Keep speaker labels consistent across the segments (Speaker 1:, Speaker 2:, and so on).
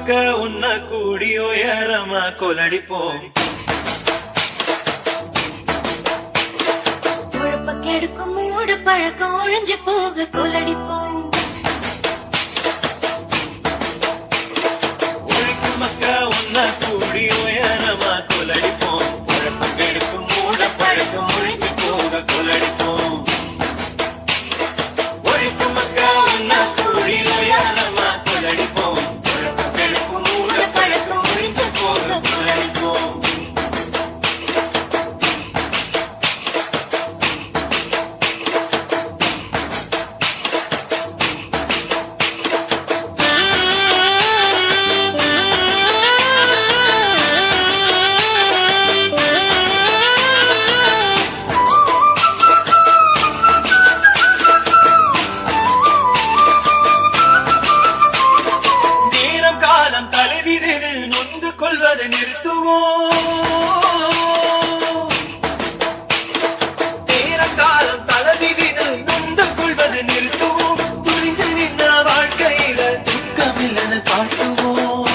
Speaker 1: மக்க உன்ன கூடி உயரமா கொலடிப்போம்.
Speaker 2: கெடுக்கும் மூடு பழக்கம் ஒழிஞ்சு போக கொலடிப்போம்.
Speaker 1: உழைக்கும் மக்க உன்ன கூடி உயரமா கொலடிப்போம். உழைப்பம் கெடுக்கும் மூடு பழக்கம் ஒழிஞ்சு போக கொலடிப்போம். உழைக்கும் மக்க உன்ன கூடி உயரமா கொலடிப்போம். உழைப்பம் கெடுக்கும் மூடு பழக்கம் ஒழிஞ்சு போக கொலடிப்போம். நொந்து கொள்வதை நிறுத்துவோம். நேரம் காலம் தலைவிதிது நொந்து கொள்வதை நிறுத்துவோம். துணிஞ்சு நின்ன வாழ்க்கையில துக்கமில்லன காட்டுவோம்.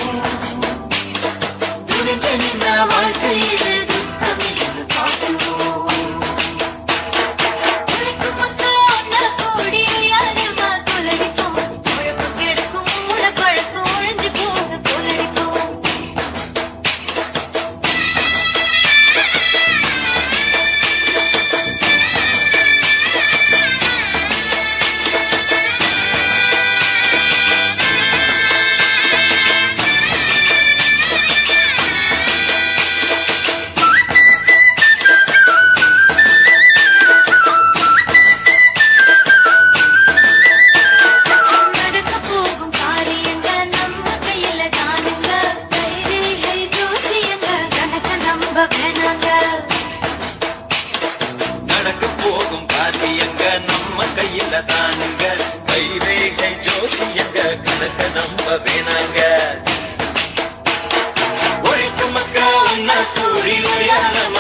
Speaker 2: துணிஞ்சு நின்ன வாழ்க்கையில துக்கமில்லன காட்டுவோம். உழைக்கும் மக்கள் ஒன்ன கூடி உயரமா கொலடிப்போம். உழைப்பு கெடுக்கும் மூட பழக்கம் ஒழிஞ்சு போக கொலடிப்போம்.
Speaker 1: நடக்க போகும் காரியங்க நம்ம கையில தானுங்க. கைரேகை ஜோசியங்க கணக்க நம்ப வேணாங்க. உழைக்கும் மக்கள் உன்ன கூறி உயரமா